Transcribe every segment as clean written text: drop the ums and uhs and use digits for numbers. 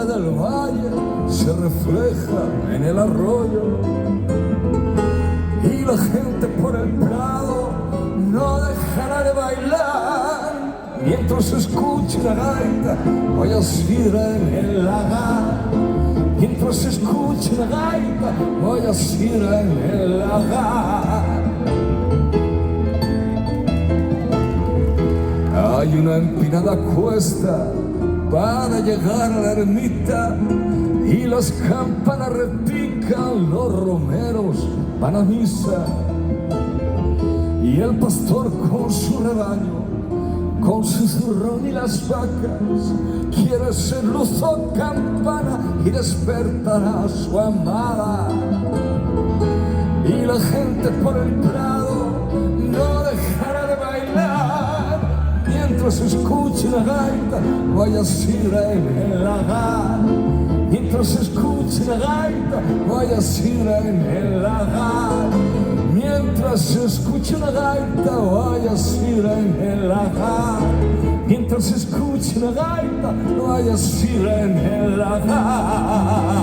verde del valle se refleja en el arroyo, y la gente por el prado no dejará de bailar mientras escuche la gaita guayasira en el lagar. Mientras escuche la gaita guayasira en el lagar. Hay una empinada cuesta para llegar a la ermita, y las campanas repican, los romeros van a misa, y el pastor con su rebaño, con su zurrón y las vacas, quiere ser luz o campana y despertar a su amada. Y la gente por el prado no dejará de bailar mientras escuche la gaita guayasira en el lagar. Mientras escuche la gaita guayasira en el lagar. Mientras escuche la gaita guayasira en el lagar. Mientras escuche la gaita guayasira en el lagar.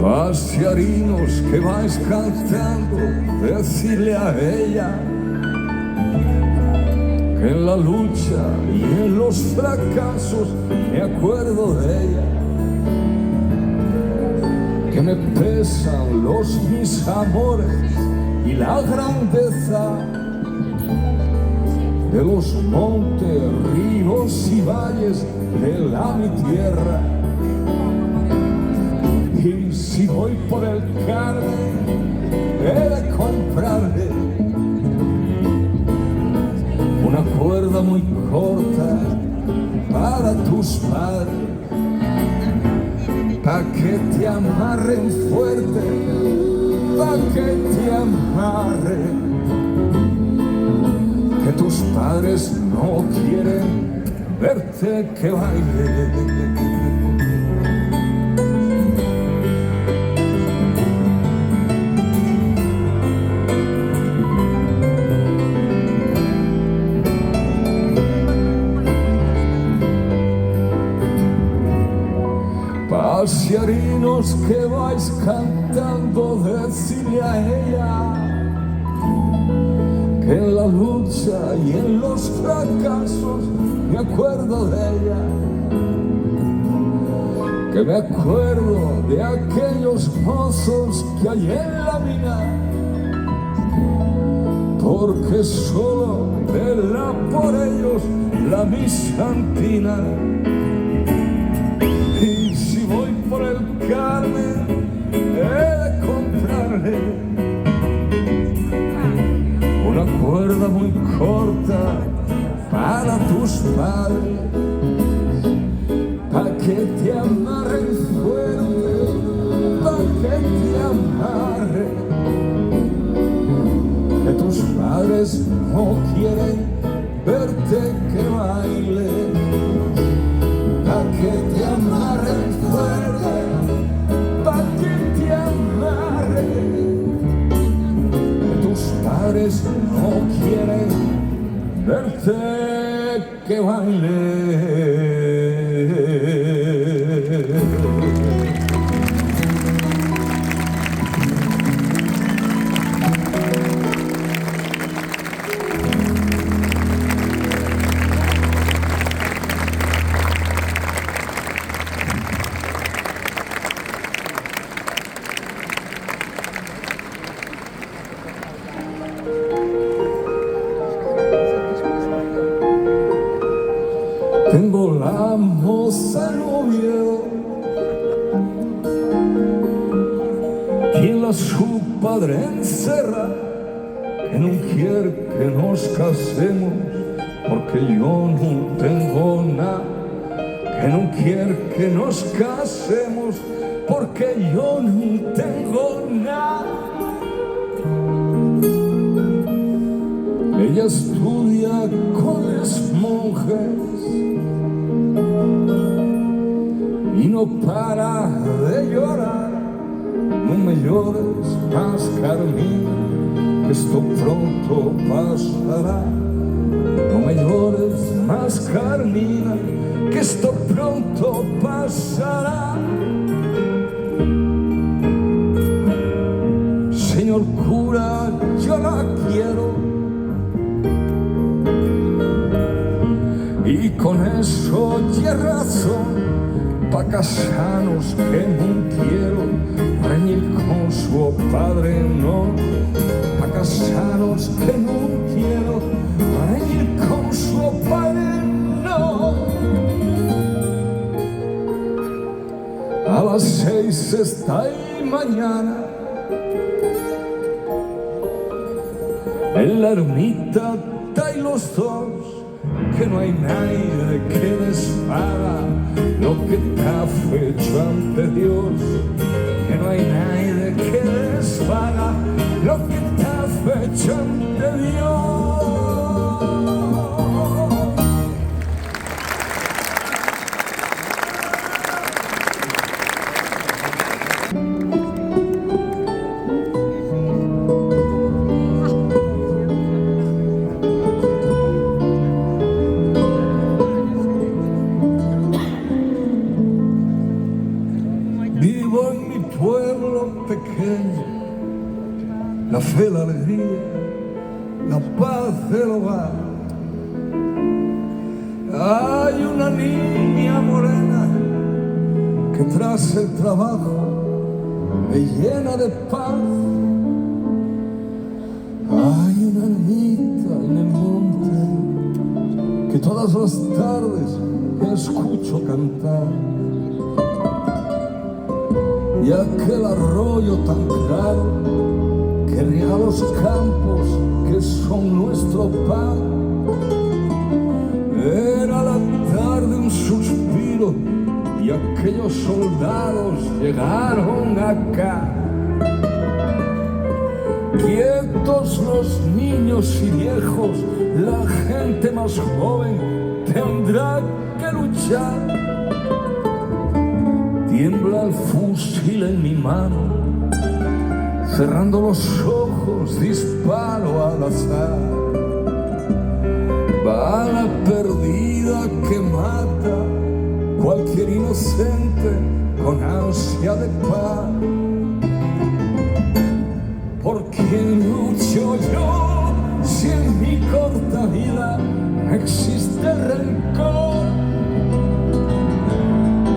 Pasearinos que vais cantando, decirle a ella que en la lucha y en los fracasos me acuerdo de ella, que me pesan mis amores y la grandeza de los montes, ríos y valles de mi tierra. Y si voy por el Carmen, he de comprarle una cuerda muy corta para tus padres, pa' que te amarren fuerte, pa' que te amarren, que tus padres no quieren verte que baile. Pasearinos que vais cantando, decirle a ella que en la lucha y en los fracasos me acuerdo de ella, que me acuerdo de aquellos mozos que hay en la mina, porque solo vela por ellos la mi santina. Y si voy por el Carmen, he de comprarle una cuerda muy corta para tus padres, pa' que te amarren fuerte, pa' que te amarren, que tus padres no quieren verte que baile, pa' que te amarren fuerte, pa' que te amarren, que tus padres no quieren verte que baile. Tengo la moza en Oviedo, quien la su padre encerra, que no quiere que nos casemos, porque yo no tengo nada que no quiere que nos casemos porque yo no tengo nada. Ella estudia con las monjes y no para de llorar. No me llores más, Carmina, que esto pronto pasará. No me llores más, Carmina, que esto pronto pasará. Señor cura, yo la quiero, y con eso tiene razón, pa' casarnos que no quiero reñir con su padre, no. Pa' casarnos que no quiero reñir con su padre, no. A las 6 está ahí mañana en la ermita está y los dos, que no hay nadie que deshaga lo que está fecho ante Dios, que no hay nadie que deshaga lo que está fecho ante Dios. Vivo en mi pueblo pequeño, la fe, la alegría, la paz del hogar. Hay una niña morena que tras el trabajo me llena de paz. Hay una ermita en el monte que todas las tardes escucho cantar. Y aquel arroyo tan claro que riega los campos que son nuestro pan. Era la tarde un suspiro y aquellos soldados llegaron acá. Quietos los niños y viejos, la gente más joven tendrá que luchar. Tiembla el fusil en mi mano, cerrando los ojos disparo al azar. Bala perdida que mata cualquier inocente con ansia de paz. ¿Por quién lucho yo si en mi corta vida no existe rencor?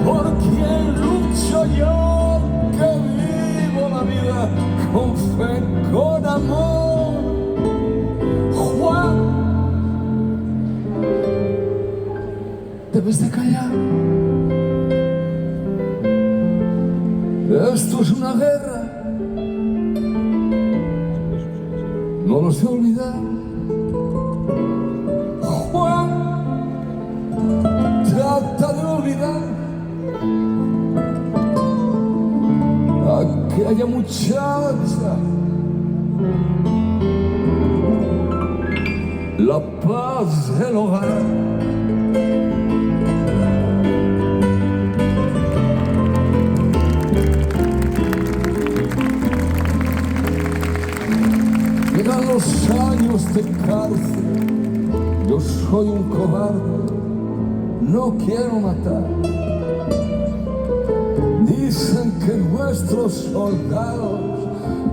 ¿Por quién lucho yo que vivo la vida con fe, con amor? Juan, debes de callar. Esto es una guerra, no lo sé olvidar. Juan, trata de olvidar aquella muchacha, la paz del hogar. Llegan los años de cárcel, yo soy un cobarde, no quiero matar. Dicen que nuestros soldados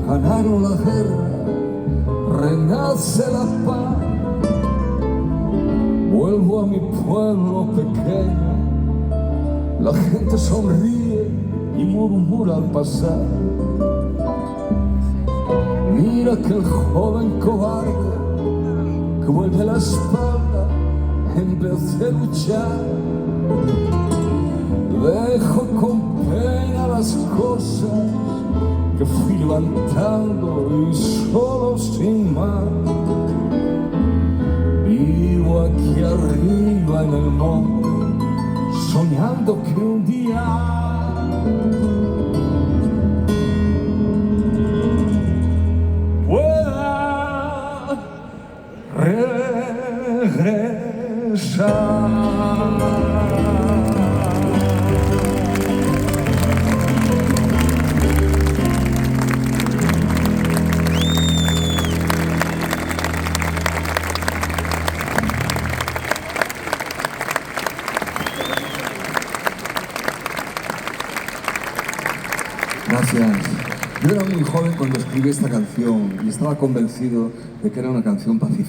ganaron la guerra, renace la paz. Vuelvo a mi pueblo pequeño, la gente sonríe y murmura al pasar. Mira aquel joven cobarde que vuelve la espalda en vez de luchar. Dejo con pena las cosas que fui levantando y solo sin más. Vivo aquí arriba en el monte, soñando que un día pueda regresar. Gracias. Yo era muy joven cuando escribí esta canción y estaba convencido de que era una canción pacifista.